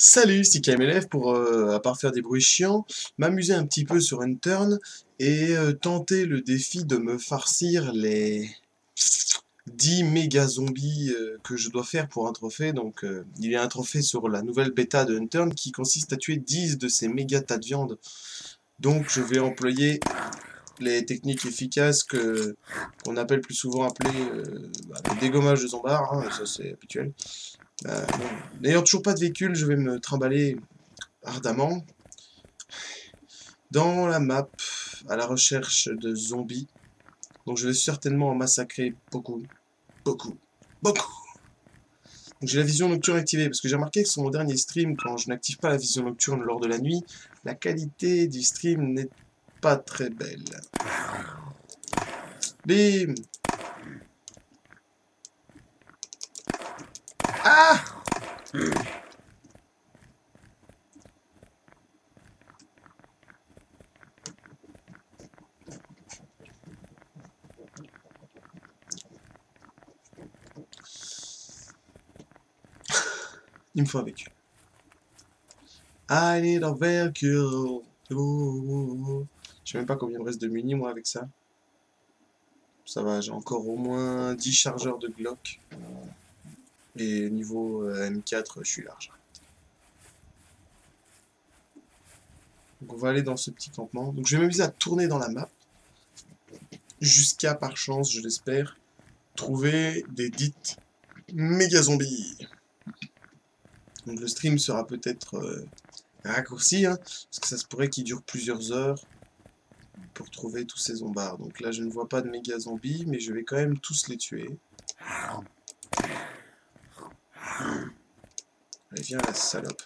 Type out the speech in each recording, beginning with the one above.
Salut, c'est KMLF pour, à part faire des bruits chiants, m'amuser un petit peu sur Unturned et tenter le défi de me farcir les 10 méga zombies que je dois faire pour un trophée. Donc il y a un trophée sur la nouvelle bêta de Unturned qui consiste à tuer 10 de ces méga tas de viande. Donc je vais employer les techniques efficaces qu'on appelle plus souvent le dégommage de zombards, hein, ça c'est habituel. Bon, n'ayant toujours pas de véhicule, je vais me trimballer ardemment dans la map à la recherche de zombies. Donc je vais certainement en massacrer beaucoup, beaucoup, beaucoup. Donc j'ai la vision nocturne activée parce que j'ai remarqué que sur mon dernier stream, quand je n'active pas la vision nocturne lors de la nuit, la qualité du stream n'est pas très belle. Bim! Ah! Il me faut un véhicule. I need a vehicle. Oh. Je sais même pas combien il me reste de muni moi avec ça. Ça va, j'ai encore au moins 10 chargeurs de Glock. Et niveau M4, je suis large. Donc on va aller dans ce petit campement. Donc je vais m'amuser à tourner dans la map. Jusqu'à, par chance, je l'espère, trouver des dites méga zombies. Donc le stream sera peut-être raccourci, hein, parce que ça se pourrait qu'il dure plusieurs heures pour trouver tous ces zombards. Donc là je ne vois pas de méga zombies, mais je vais quand même tous les tuer. Allez, viens la salope.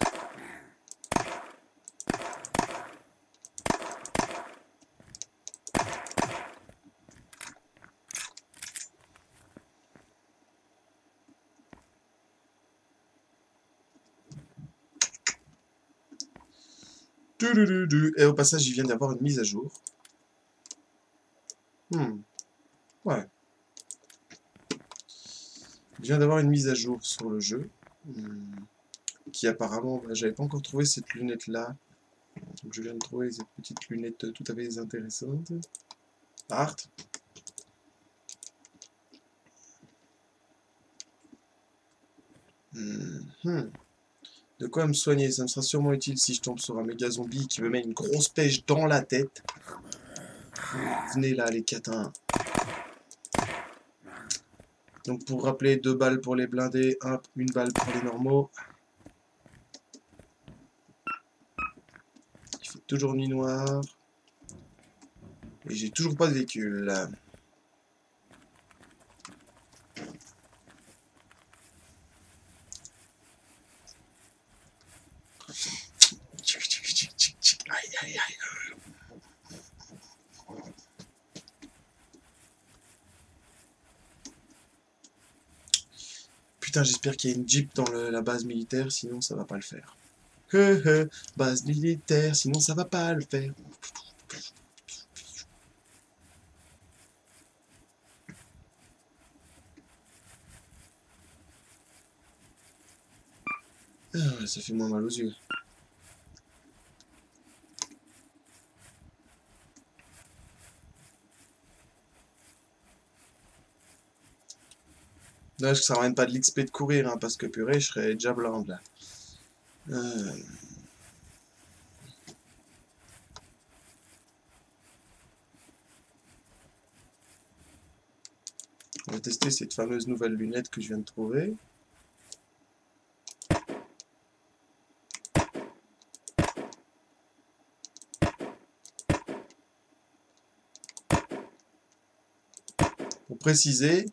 Et au passage, il vient d'avoir une mise à jour. Ouais. Il vient d'avoir une mise à jour sur le jeu. Qui apparemment, j'avais pas encore trouvé cette lunette là. Donc je viens de trouver cette petite lunette tout à fait intéressante. Art. De quoi me soigner? Ça me sera sûrement utile si je tombe sur un méga zombie qui me met une grosse pêche dans la tête. Venez là les catins. Donc pour rappeler, 2 balles pour les blindés, une balle pour les normaux. Il fait toujours nuit noire. Et j'ai toujours pas de véhicule. Aïe aïe aïe. Putain, j'espère qu'il y a une Jeep dans la base militaire, sinon ça va pas le faire. Base militaire, sinon ça va pas le faire. Ah, ça fait moins mal aux yeux. Là, ça ramène pas de l'XP de courir, hein, parce que purée, je serais déjà blind là. On va tester cette fameuse nouvelle lunette que je viens de trouver. Pour préciser,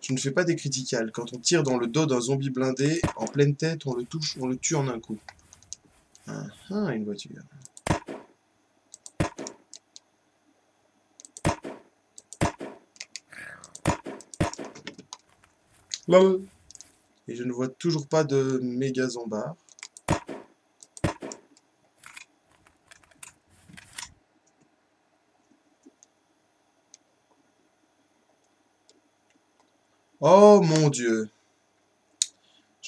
je ne fais pas des criticales. Quand on tire dans le dos d'un zombie blindé, en pleine tête, on le touche, on le tue en un coup. Ah, une voiture. LOL. Et je ne vois toujours pas de méga zombard. Oh mon dieu.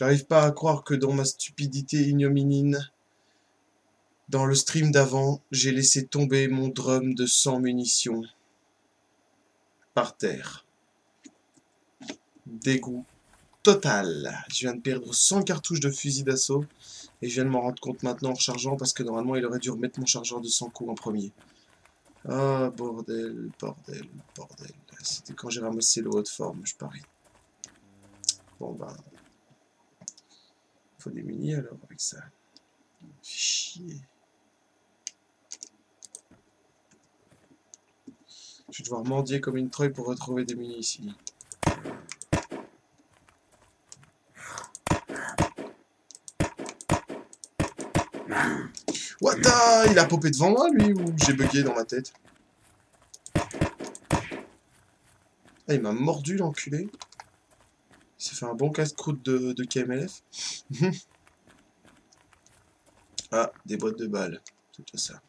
J'arrive pas à croire que dans ma stupidité ignominine, dans le stream d'avant, j'ai laissé tomber mon drum de 100 munitions par terre. Dégoût total. Je viens de perdre 100 cartouches de fusil d'assaut et je viens de m'en rendre compte maintenant en rechargeant parce que normalement il aurait dû remettre mon chargeur de 100 coups en premier. Ah, bordel, bordel, bordel. C'était quand j'ai ramassé le haut de forme, je parie. Bon ben... Faut des munis alors avec ça. Chier. Je vais devoir mendier comme une treuille pour retrouver des munis ici. What the... Il a popé devant moi lui ou j'ai bugué dans ma tête? Ah, il m'a mordu l'enculé. Il s'est fait un bon casse-croûte de KMLF. Ah, des boîtes de balles. C'est tout ça.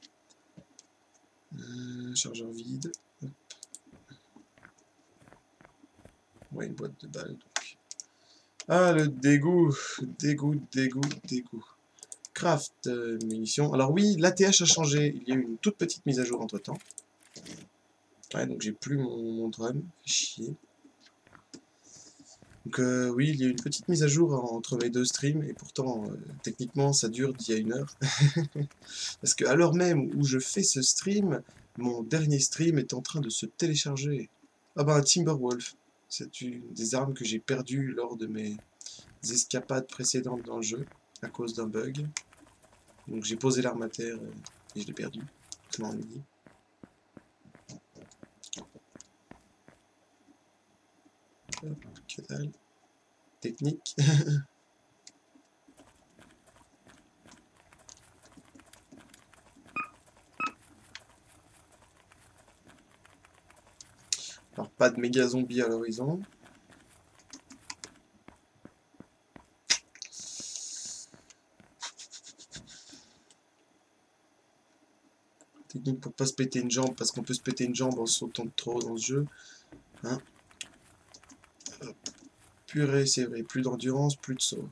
Chargeur vide. Hop. Ouais, une boîte de balles donc. Ah, le dégoût. Dégoût, dégoût, dégoût. Craft munitions. Alors oui, l'ATH a changé. Il y a eu une toute petite mise à jour entre temps. Ouais, donc j'ai plus mon drum. Fait chier. Donc oui, il y a eu une petite mise à jour entre mes deux streams. Et pourtant, techniquement, ça dure d'il y a 1 heure. Parce qu'à l'heure même où je fais ce stream, mon dernier stream est en train de se télécharger. Ah bah un Timberwolf. C'est une des armes que j'ai perdues lors de mes escapades précédentes dans le jeu, à cause d'un bug. Donc j'ai posé l'arme à terre et je l'ai perdu. Clairement dit. Hop, que dalle. Technique. Alors pas de méga zombies à l'horizon. Technique pour pas se péter une jambe, parce qu'on peut se péter une jambe en sautant de trop dans ce jeu. Hein. Purée, c'est vrai, plus d'endurance, plus de saut.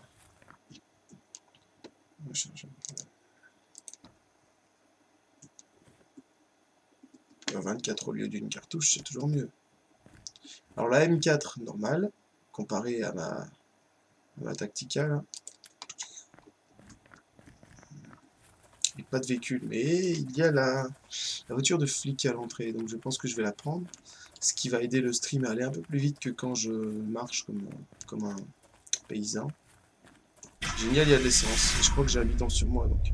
24 au lieu d'une cartouche, c'est toujours mieux. Alors la M4, normale, comparée à ma tacticale. Il n'y a pas de véhicule, mais il y a la voiture de flic à l'entrée, donc je pense que je vais la prendre. Ce qui va aider le stream à aller un peu plus vite que quand je marche comme un paysan. Génial, il y a de l'essence. Je crois que j'ai un bidon sur moi, donc.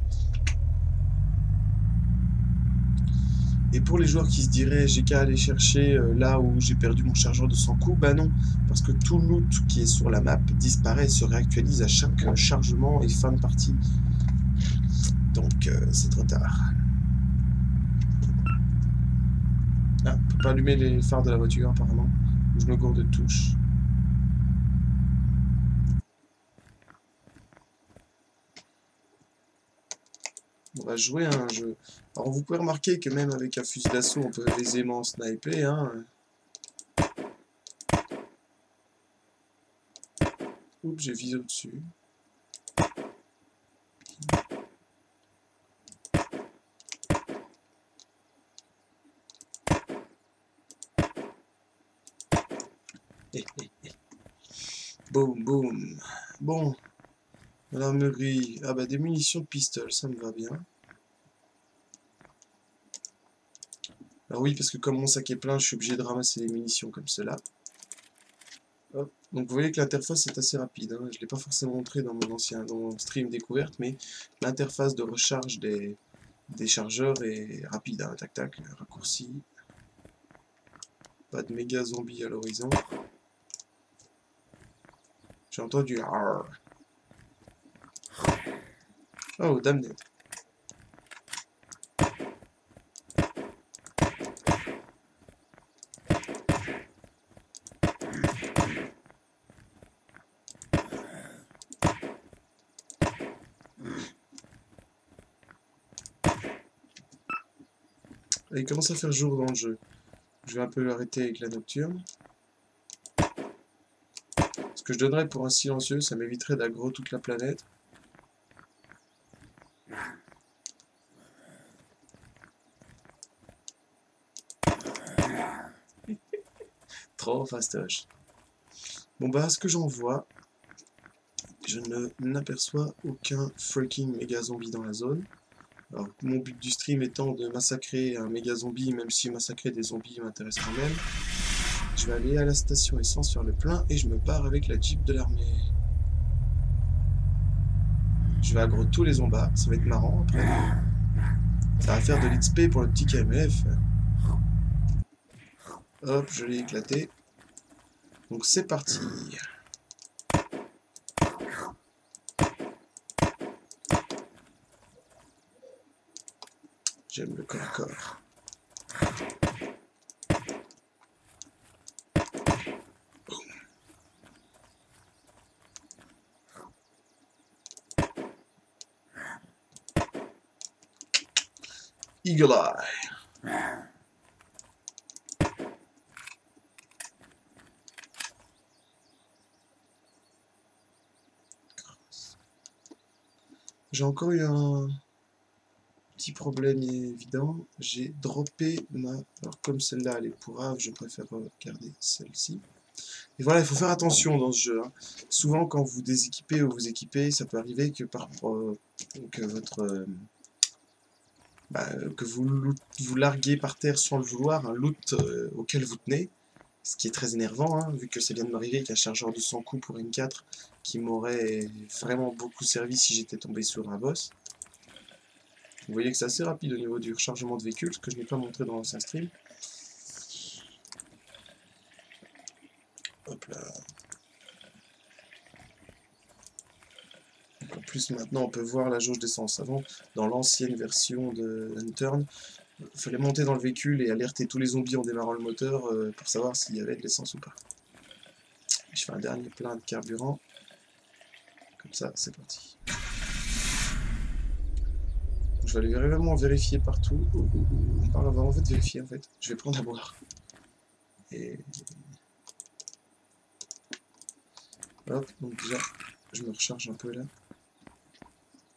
Et pour les joueurs qui se diraient, j'ai qu'à aller chercher là où j'ai perdu mon chargeur de 100 coups, bah non, parce que tout le loot qui est sur la map disparaît et se réactualise à chaque chargement et fin de partie. Donc c'est trop tard. Ah, on peut pas allumer les phares de la voiture apparemment. Je me gourde de touche. On va jouer à un jeu. Alors vous pouvez remarquer que même avec un fusil d'assaut, on peut aisément sniper. Hein. Oups, j'ai visé au-dessus. Boum, boum. Bon. L'armerie. Ah bah des munitions de pistolet, ça me va bien. Alors oui, parce que comme mon sac est plein, je suis obligé de ramasser les munitions comme cela. Hop. Donc vous voyez que l'interface est assez rapide. Hein. Je ne l'ai pas forcément montré dans mon stream découverte, mais l'interface de recharge des chargeurs est rapide. Hein. Tac tac, raccourci. Pas de méga zombies à l'horizon. J'ai entendu. Arrgh. Oh, damned. Il commence à faire jour dans le jeu. Je vais un peu l'arrêter avec la nocturne. Ce que je donnerais pour un silencieux, ça m'éviterait d'aggro toute la planète. Trop fastoche. Bon bah, ce que j'en vois, je n'aperçois aucun freaking méga zombie dans la zone. Alors, mon but du stream étant de massacrer un méga zombie, même si massacrer des zombies m'intéresse quand même. Je vais aller à la station essence faire le plein et je me barre avec la Jeep de l'armée. Je vais aggro tous les zombards, ça va être marrant après. Ça va faire de l'XP pour le petit KMF. Hop, je l'ai éclaté. Donc c'est parti. J'aime le corps à corps. Eagle Eye. J'ai encore eu un petit problème évident. J'ai droppé ma... Alors comme celle-là elle est pourrave, je préfère garder celle-ci. Et voilà, il faut faire attention dans ce jeu. Hein. Souvent quand vous déséquipez ou vous équipez, ça peut arriver que que votre... que vous larguez par terre sans le vouloir un loot auquel vous tenez, ce qui est très énervant, hein, vu que ça vient de m'arriver avec un chargeur de 100 coups pour M4 qui m'aurait vraiment beaucoup servi si j'étais tombé sur un boss. Vous voyez que c'est assez rapide au niveau du rechargement de véhicule, ce que je n'ai pas montré dans l'ancien stream. Hop là. En plus maintenant on peut voir la jauge d'essence. Avant, dans l'ancienne version de Unturned, il fallait monter dans le véhicule et alerter tous les zombies en démarrant le moteur pour savoir s'il y avait de l'essence ou pas. Je fais un dernier plein de carburant. Comme ça, c'est parti. Je vais aller vraiment vérifier partout. On parle avant en fait de vérifier en fait. Je vais prendre à boire. Et... Hop, donc déjà, je me recharge un peu là.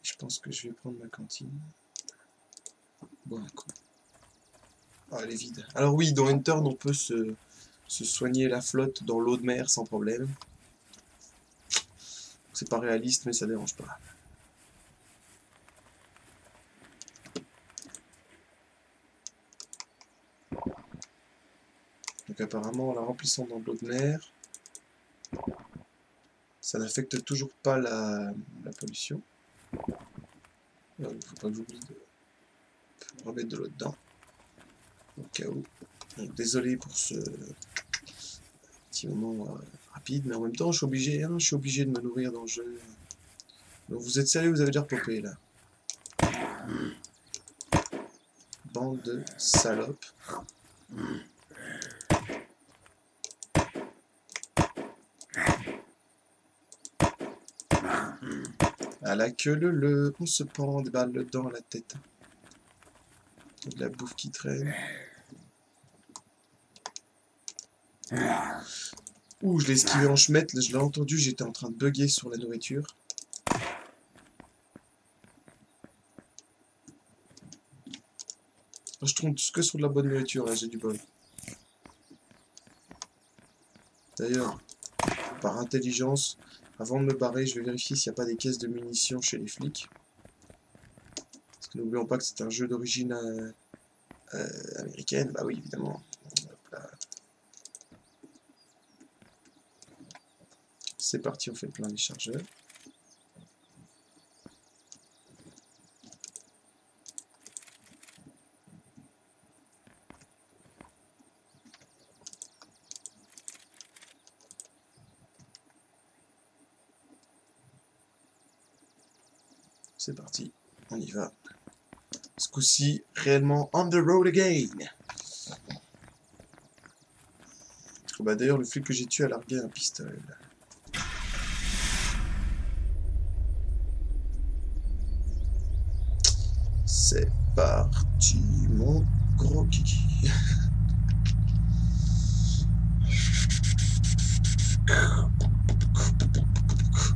Je pense que je vais prendre ma cantine. Bon, quoi. Ah, elle est vide. Alors oui, dans Unturned, on peut se soigner la flotte dans l'eau de mer sans problème. C'est pas réaliste, mais ça dérange pas. Donc apparemment, en la remplissant dans de l'eau de mer, ça n'affecte toujours pas la pollution. Il ne faut pas que j'oublie de remettre de l'eau dedans. Au cas où. Donc, désolé pour ce petit moment rapide, mais en même temps, je suis obligé, hein, de me nourrir dans le jeu. Donc, vous êtes sérieux, vous avez déjà popé là. Bande de salopes. À la queue leu, on se prend des balles dans la tête. De la bouffe qui traîne. Ouh, je l'ai esquivé en chemette, je l'ai entendu, j'étais en train de bugger sur la nourriture. Je tombe que sur de la bonne nourriture, là, j'ai du bol. D'ailleurs, par intelligence, avant de me barrer, je vais vérifier s'il n'y a pas des caisses de munitions chez les flics. Parce que n'oublions pas que c'est un jeu d'origine américaine. Bah oui, évidemment. C'est parti, on fait plein les chargeurs. C'est parti, on y va. Ce coup-ci, réellement on the road again. Bah d'ailleurs, le flic que j'ai tué a largué un pistolet. C'est parti, mon gros kiki.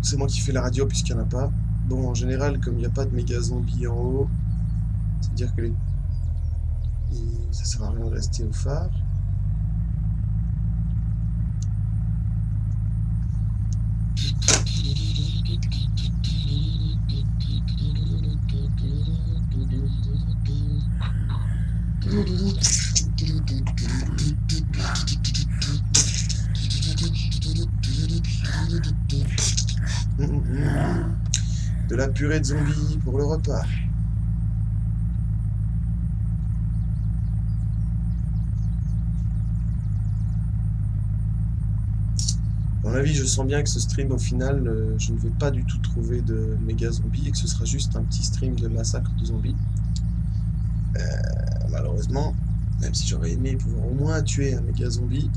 c'est moi qui fais la radio puisqu'il n'y en a pas. Bon, en général, comme il n'y a pas de méga zombies en haut, c'est-à-dire que ça sert à rien de rester au phare. De la purée de zombies pour le repas. Dans la vie, je sens bien que ce stream, au final, je ne vais pas du tout trouver de méga zombies et que ce sera juste un petit stream de massacre de zombies. Malheureusement, même si j'aurais aimé pouvoir au moins tuer un méga zombie.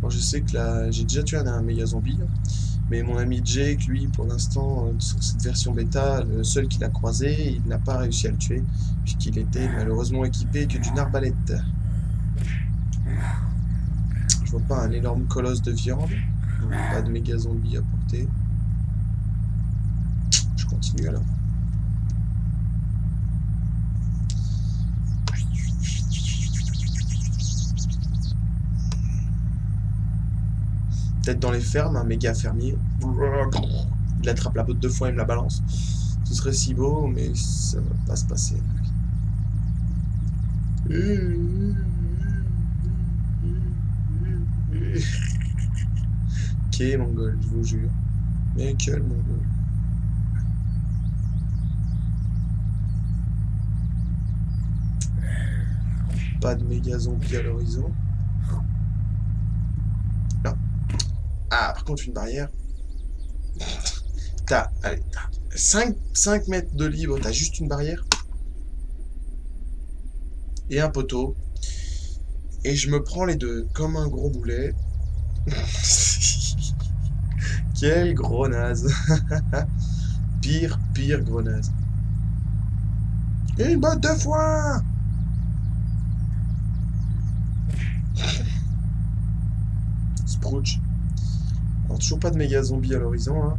Bon, je sais que là, j'ai déjà tué un méga zombie, mais mon ami Jake, lui, pour l'instant, sur cette version bêta, le seul qu'il a croisé, il n'a pas réussi à le tuer, puisqu'il était malheureusement équipé que d'une arbalète. Je vois pas un énorme colosse de viande, donc pas de méga zombie à porter. Je continue alors. Peut-être dans les fermes, un méga fermier. Il attrape la botte de foin et me la balance. Ce serait si beau, mais ça va pas se passer. Quel mongol, je vous jure. Mais quel mongol. Pas de méga zombie à l'horizon. Non. Ah, par contre, une barrière. T'as 5 mètres de libre, t'as juste une barrière. Et un poteau. Et je me prends les deux comme un gros boulet. Quel gros naze. Pire gros naze. Et une botte de foin. Sprouch. Alors, toujours pas de méga zombies à l'horizon, hein.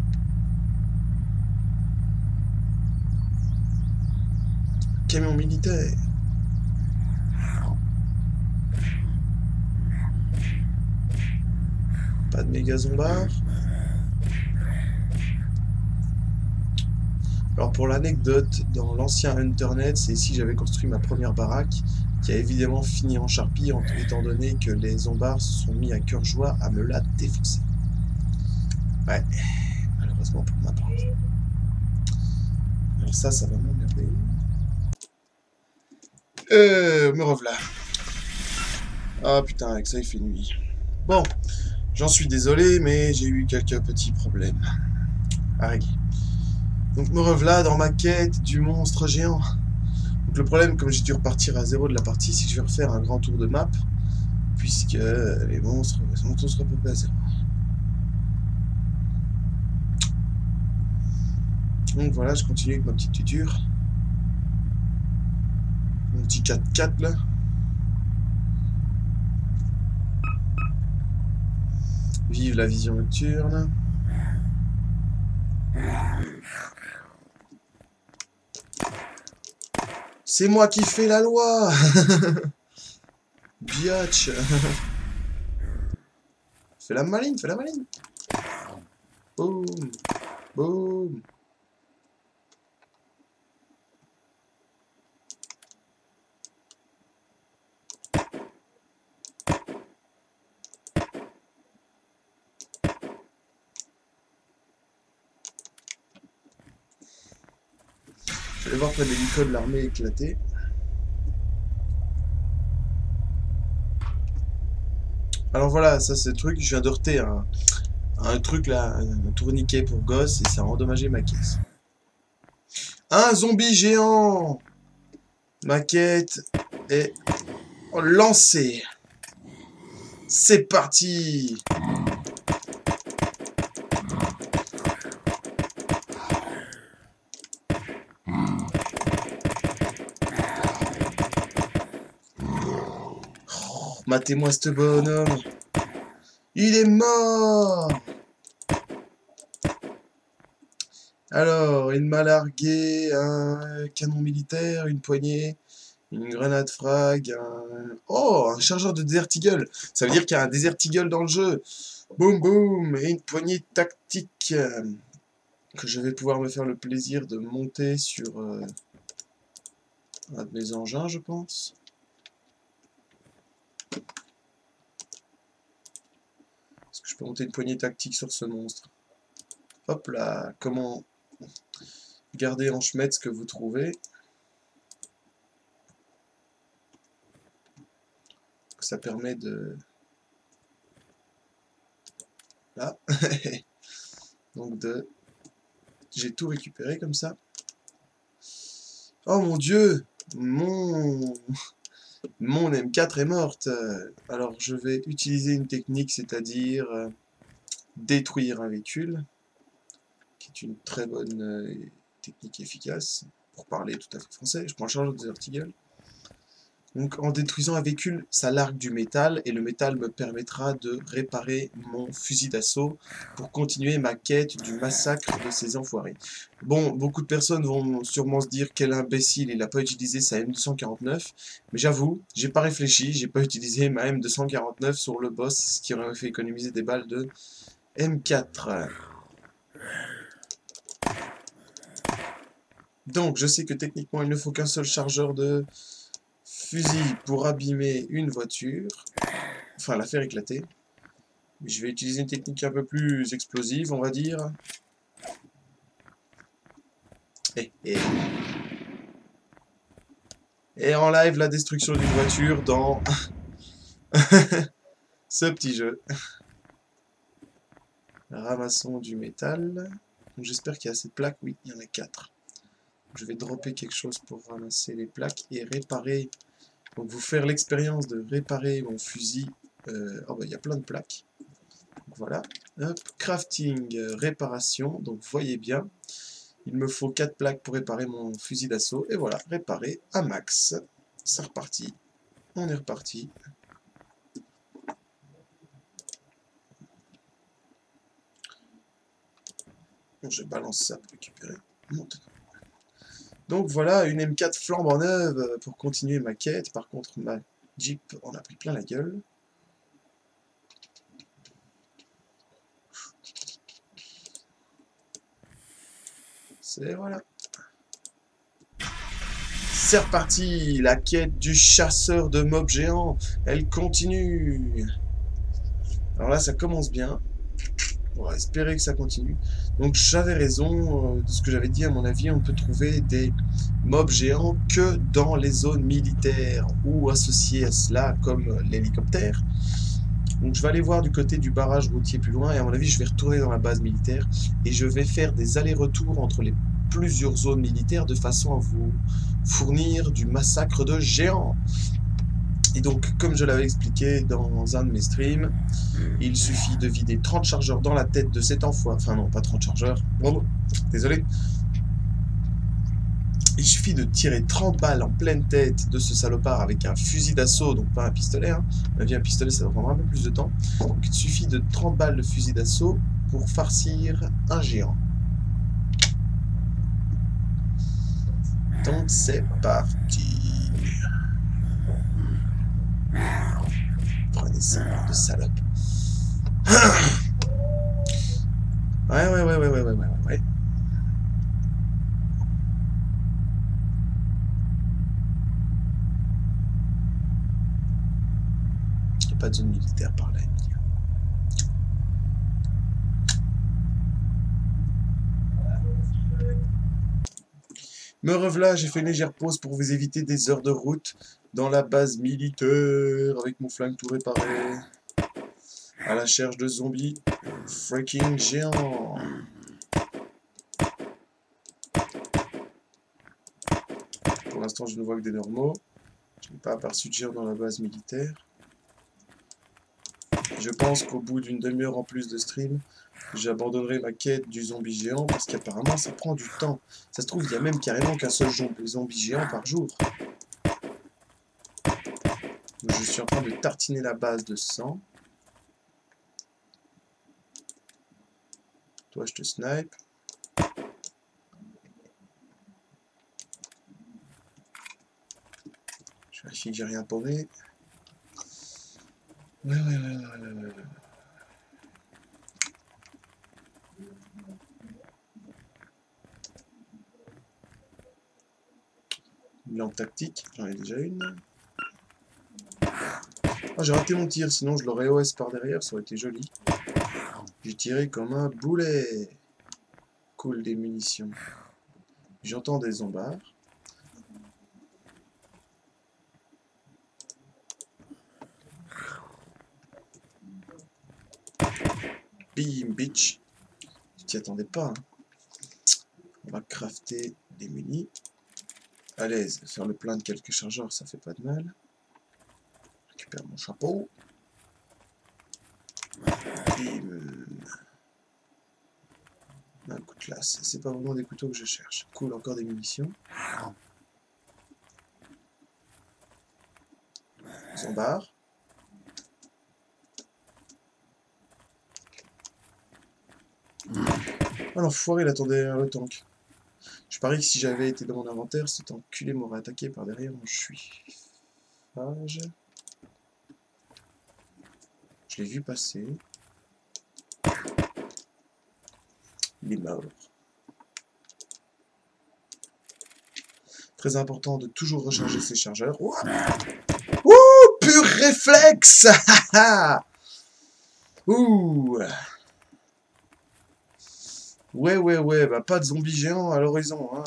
Camion militaire. Pas de méga zombards. Alors pour l'anecdote, dans l'ancien Hunternet, c'est ici que j'avais construit ma première baraque, qui a évidemment fini en charpie, étant donné que les zombards se sont mis à cœur joie à me la défoncer. Ouais, malheureusement pour ma part. Alors ça va m'emmerder. Me revoilà. Ah putain, avec ça il fait nuit. Bon, j'en suis désolé, mais j'ai eu quelques petits problèmes à régler. Donc me revoilà dans ma quête du monstre géant. Donc le problème, comme j'ai dû repartir à 0 de la partie, c'est que je vais refaire un grand tour de map, puisque les monstres sont tous repopés à 0. Donc voilà, je continue avec ma petite tuture. Mon petit 4x4 là. Vive la vision nocturne. C'est moi qui fais la loi. Biatch. Fais la maline, fais la maline. Boum. Boum. Je vais voir près de l'hélico de l'armée éclatée. Alors voilà, ça c'est le truc, je viens de heurter un truc là, un tourniquet pour gosse et ça a endommagé ma caisse. Un zombie géant. Ma quête est lancée. C'est parti. Matez-moi ce bonhomme. Il est mort. Alors, il m'a largué un canon militaire, une poignée, une grenade frag, Oh, un chargeur de Desert Eagle. Ça veut dire qu'il y a un Desert Eagle dans le jeu. Boum boum. Et une poignée tactique que je vais pouvoir me faire le plaisir de monter sur un de mes engins, je pense. Est-ce que je peux monter une poignée tactique sur ce monstre? Hop là. Comment garder en chemin ce que vous trouvez? Ça permet de... Là. Donc de... J'ai tout récupéré comme ça. Oh mon dieu! Mon M4 est morte. Alors je vais utiliser une technique, c'est-à-dire détruire un véhicule, qui est une très bonne technique efficace, pour parler tout à fait français. Je prends un chargeur de Desert Eagle. Donc en détruisant un véhicule, ça largue du métal, et le métal me permettra de réparer mon fusil d'assaut pour continuer ma quête du massacre de ces enfoirés. Bon, beaucoup de personnes vont sûrement se dire quel imbécile, il n'a pas utilisé sa M249, mais j'avoue, j'ai pas réfléchi, j'ai pas utilisé ma M249 sur le boss, ce qui aurait fait économiser des balles de M4. Donc je sais que techniquement il ne faut qu'un seul chargeur de fusil pour abîmer une voiture, enfin la faire éclater. Mais je vais utiliser une technique un peu plus explosive, on va dire. Et en live, la destruction d'une voiture dans ce petit jeu. Ramassons du métal. J'espère qu'il y a assez de plaques. Oui, il y en a 4. Je vais dropper quelque chose pour ramasser les plaques et réparer. Donc vous faire l'expérience de réparer mon fusil. Oh bah il y a plein de plaques. Donc, voilà. Hop. Crafting, réparation. Donc voyez bien. Il me faut 4 plaques pour réparer mon fusil d'assaut. Et voilà, réparer à max. C'est reparti. On est reparti. Bon, je balance ça pour récupérer. Monte. Donc voilà, une M4 flambant neuve pour continuer ma quête. Par contre, ma Jeep en a pris plein la gueule. C'est voilà. C'est reparti, la quête du chasseur de mobs géants, elle continue. Alors là, ça commence bien. On va espérer que ça continue. Donc j'avais raison de ce que j'avais dit, à mon avis, on peut trouver des mobs géants que dans les zones militaires ou associées à cela, comme l'hélicoptère. Donc je vais aller voir du côté du barrage routier plus loin, et à mon avis, je vais retourner dans la base militaire, et je vais faire des allers-retours entre les plusieurs zones militaires de façon à vous fournir du massacre de géants. Et donc, comme je l'avais expliqué dans un de mes streams, il suffit de vider 30 chargeurs dans la tête de cet enfoiré. Enfin non, pas 30 chargeurs. Bon, désolé. Il suffit de tirer 30 balles en pleine tête de ce salopard avec un fusil d'assaut, donc pas un pistolet. Hein. À mon avis, un pistolet, ça va prendre un peu plus de temps. Donc il suffit de 30 balles de fusil d'assaut pour farcir un géant. Donc c'est parti. Prenez ça, de salope. Ouais. Il n'y a pas de zone militaire par là, Emilia. Me revoilà, j'ai fait une légère pause pour vous éviter des heures de route dans la base militaire avec mon flingue tout réparé. À la recherche de zombies freaking géants. Pour l'instant, je ne vois que des normaux. Je n'ai pas aperçu de géants dans la base militaire. Je pense qu'au bout d'une demi-heure en plus de stream, j'abandonnerai ma quête du zombie géant parce qu'apparemment ça prend du temps. Ça se trouve, il y a même carrément qu'un seul zombie géant par jour. Je suis en train de tartiner la base de sang. Toi, je te snipe. Je vérifie que j'ai rien paumé. Ouais. Une lampe tactique, j'en ai déjà une. Ah, j'ai raté mon tir, sinon je l'aurais OS par derrière, ça aurait été joli. J'ai tiré comme un boulet. Cool, des munitions. J'entends des zombards. Bim, bitch. Tu t'y attendais pas, hein. On va crafter des munis. À l'aise, faire le plein de quelques chargeurs, ça fait pas de mal. Je récupère mon chapeau. Bim. Un coup de lasse. C'est pas vraiment des couteaux que je cherche. Cool, encore des munitions. Zombard. Oh l'enfoiré, il attendait le tank. Je parie que si j'avais été dans mon inventaire, cet enculé m'aurait attaqué par derrière. Je suis phage. Je l'ai vu passer. Il est mort. Très important de toujours recharger ses chargeurs. Ouh, pur réflexe. Ouh. Ouais, bah pas de zombies géants à l'horizon, hein.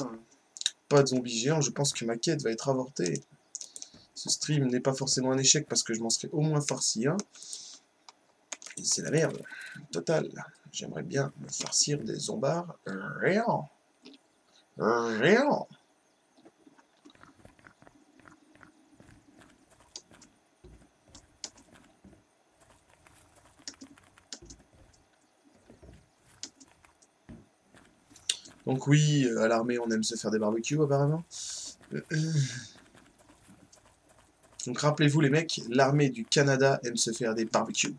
Pas de zombies géants, je pense que ma quête va être avortée. Ce stream n'est pas forcément un échec parce que je m'en serais au moins farci un. Et c'est la merde, totale. J'aimerais bien me farcir des zombards. Rien. Donc oui, à l'armée, on aime se faire des barbecues, apparemment. Donc rappelez-vous, les mecs, l'armée du Canada aime se faire des barbecues.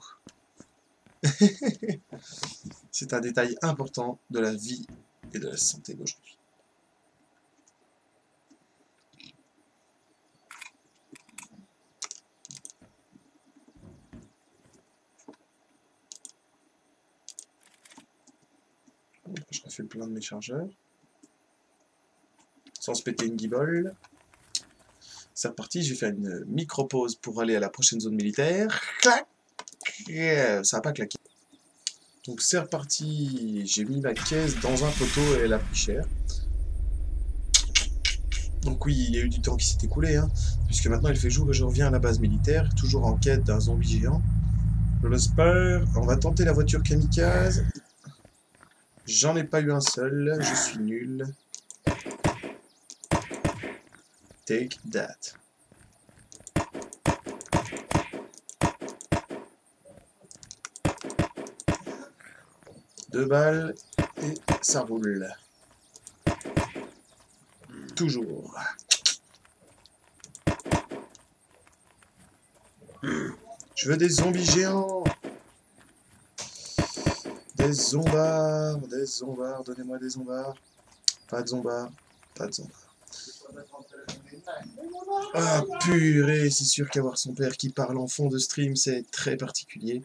C'est un détail important de la vie et de la santé d'aujourd'hui. Je refais le plein de mes chargeurs. Sans se péter une guibole. C'est reparti, je vais faire une micro-pause pour aller à la prochaine zone militaire. Clac! Ça n'a pas claqué. Donc c'est reparti, j'ai mis ma caisse dans un poteau et elle a pris cher. Donc oui, il y a eu du temps qui s'est écoulé, hein, puisque maintenant il fait jour et je reviens à la base militaire, toujours en quête d'un zombie géant. Je l'espère. On va tenter la voiture kamikaze. J'en ai pas eu un seul, je suis nul. Take that. Deux balles et ça roule. Toujours. Je veux des zombies géants. Des zombards, donnez-moi des zombards. Pas de zombards, pas de zombards. Ah purée, c'est sûr qu'avoir son père qui parle en fond de stream, c'est très particulier.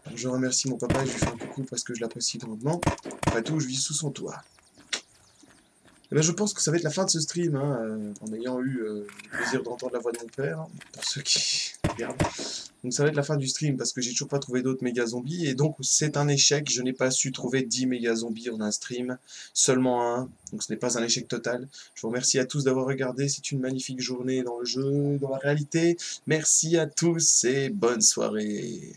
Donc, je remercie mon papa et je lui fais un coucou parce que je l'apprécie grandement. Après tout, je vis sous son toit. Et ben, je pense que ça va être la fin de ce stream, hein, en ayant eu le plaisir d'entendre la voix de mon père, hein, pour ceux qui regardent. Donc ça va être la fin du stream parce que j'ai toujours pas trouvé d'autres méga zombies et donc c'est un échec, je n'ai pas su trouver 10 méga zombies en un stream, seulement un, donc ce n'est pas un échec total. Je vous remercie à tous d'avoir regardé, c'est une magnifique journée dans le jeu, dans la réalité. Merci à tous et bonne soirée.